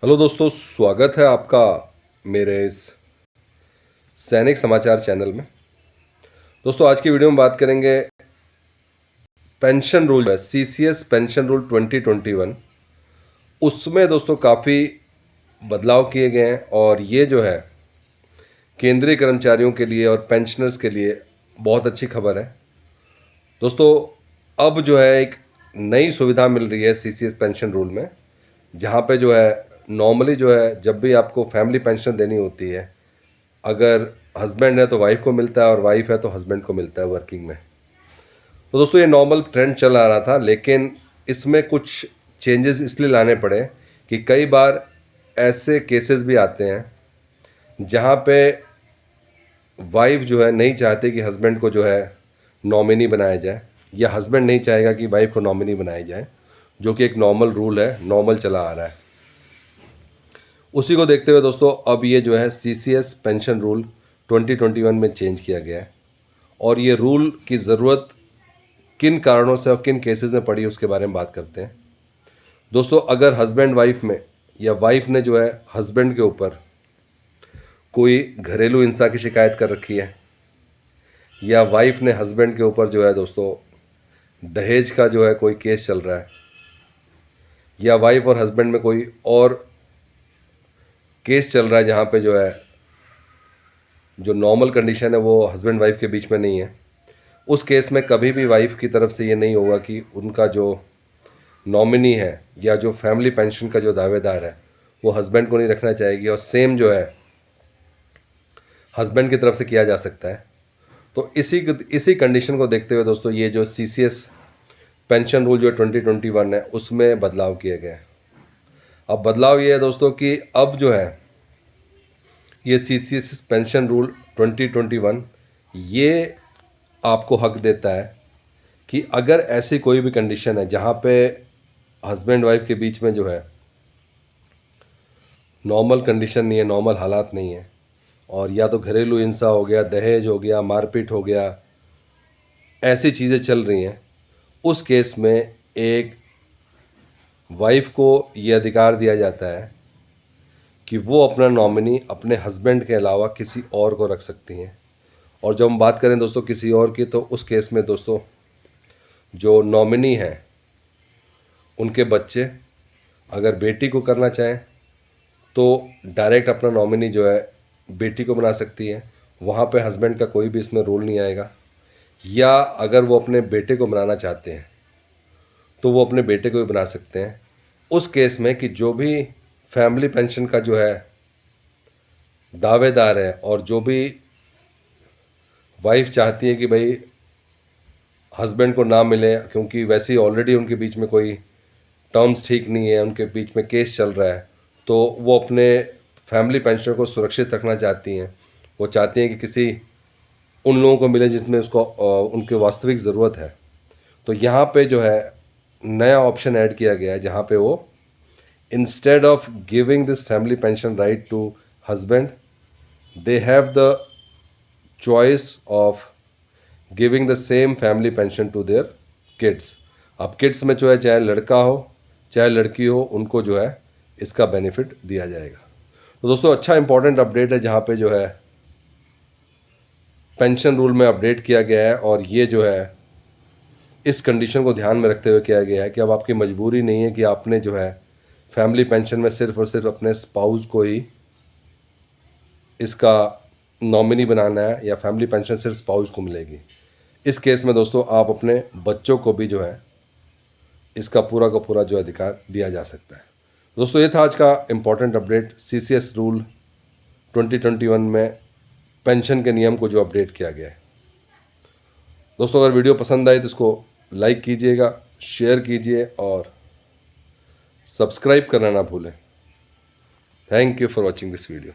Hello दोस्तों, स्वागत है आपका मेरे इस सैनिक समाचार चैनल में। दोस्तों, आज की वीडियो में बात करेंगे पेंशन रूल है, सीसीएस पेंशन रूल 2021। उसमें दोस्तों काफ़ी बदलाव किए गए हैं और ये जो है केंद्रीय कर्मचारियों के लिए और पेंशनर्स के लिए बहुत अच्छी खबर है। दोस्तों, अब जो है एक नई सुविधा मिल रही है सीसीएस पेंशन रूल में, जहाँ पे जो है नॉर्मली जो है जब भी आपको फैमिली पेंशन देनी होती है, अगर हस्बैंड है तो वाइफ को मिलता है और वाइफ है तो हस्बैंड को मिलता है वर्किंग में। तो दोस्तों, ये नॉर्मल ट्रेंड चल आ रहा था, लेकिन इसमें कुछ चेंजेस इसलिए लाने पड़े कि कई बार ऐसे केसेस भी आते हैं जहाँ पे वाइफ जो है नहीं चाहती कि हस्बैंड को जो है नॉमिनी बनाया जाए, या हस्बैंड नहीं चाहेगा कि वाइफ को नॉमिनी बनाया जाए, जो कि एक नॉर्मल रूल है, नॉर्मल चला आ रहा है। उसी को देखते हुए दोस्तों अब ये जो है सीसीएस पेंशन रूल 2021 में चेंज किया गया है, और ये रूल की ज़रूरत किन कारणों से और किन केसेस में पड़ी उसके बारे में बात करते हैं। दोस्तों, अगर हस्बैंड वाइफ में या वाइफ ने जो है हस्बैंड के ऊपर कोई घरेलू हिंसा की शिकायत कर रखी है, या वाइफ ने हस्बैंड के ऊपर जो है दोस्तों दहेज का जो है कोई केस चल रहा है, या वाइफ और हस्बैंड में कोई और केस चल रहा है जहाँ पे जो है जो नॉर्मल कंडीशन है वो हस्बैंड वाइफ के बीच में नहीं है, उस केस में कभी भी वाइफ की तरफ से ये नहीं होगा कि उनका जो नॉमिनी है या जो फैमिली पेंशन का जो दावेदार है वो हस्बैंड को नहीं रखना चाहेगी, और सेम जो है हस्बैंड की तरफ से किया जा सकता है। तो इसी कंडीशन को देखते हुए दोस्तों ये जो सीसीएस पेंशन रूल जो 2021 है उसमें बदलाव किए गए। अब बदलाव ये है दोस्तों कि अब जो है ये सीसीएस पेंशन रूल 2021 ये आपको हक देता है कि अगर ऐसी कोई भी कंडीशन है जहाँ पे हस्बैंड वाइफ के बीच में जो है नॉर्मल कंडीशन नहीं है, नॉर्मल हालात नहीं है, और या तो घरेलू हिंसा हो गया, दहेज हो गया, मारपीट हो गया, ऐसी चीज़ें चल रही हैं, उस केस में एक वाइफ को ये अधिकार दिया जाता है कि वो अपना नॉमिनी अपने हस्बैंड के अलावा किसी और को रख सकती हैं। और जब हम बात करें दोस्तों किसी और की, तो उस केस में दोस्तों जो नॉमिनी है उनके बच्चे अगर बेटी को करना चाहें तो डायरेक्ट अपना नॉमिनी जो है बेटी को बना सकती है, वहाँ पे हस्बैंड का कोई भी इसमें रोल नहीं आएगा। या अगर वो अपने बेटे को बनाना चाहते हैं तो वो अपने बेटे को भी बना सकते हैं, उस केस में कि जो भी फैमिली पेंशन का जो है दावेदार है और जो भी वाइफ चाहती है कि भाई हस्बैंड को ना मिले, क्योंकि वैसे ही ऑलरेडी उनके बीच में कोई टर्म्स ठीक नहीं है, उनके बीच में केस चल रहा है, तो वो अपने फैमिली पेंशन को सुरक्षित रखना चाहती हैं। वो चाहती हैं कि किसी उन लोगों को मिले जिसमें उसको उनकी वास्तविक ज़रूरत है। तो यहाँ पे जो है नया ऑप्शन ऐड किया गया है, जहाँ पे वो instead of giving this family pension right to husband, they have the choice of giving the same family pension to their kids. अब किड्स में जो है चाहे लड़का हो चाहे लड़की हो, उनको जो है इसका बेनिफिट दिया जाएगा। तो दोस्तों, अच्छा इंपॉर्टेंट अपडेट है जहाँ पे जो है पेंशन रूल में अपडेट किया गया है, और ये जो है इस कंडीशन को ध्यान में रखते हुए किया गया है कि अब आपकी मजबूरी नहीं है कि आपने जो है फैमिली पेंशन में सिर्फ और सिर्फ अपने स्पाउस को ही इसका नॉमिनी बनाना है, या फैमिली पेंशन सिर्फ स्पाउस को मिलेगी। इस केस में दोस्तों आप अपने बच्चों को भी जो है इसका पूरा का पूरा जो अधिकार दिया जा सकता है। दोस्तों, ये था आज का इम्पॉर्टेंट अपडेट, सीसीएस रूल 2021 में पेंशन के नियम को जो अपडेट किया गया है। दोस्तों, अगर वीडियो पसंद आए तो इसको लाइक कीजिएगा, शेयर कीजिए और सब्सक्राइब करना ना भूलें। Thank you for watching this video.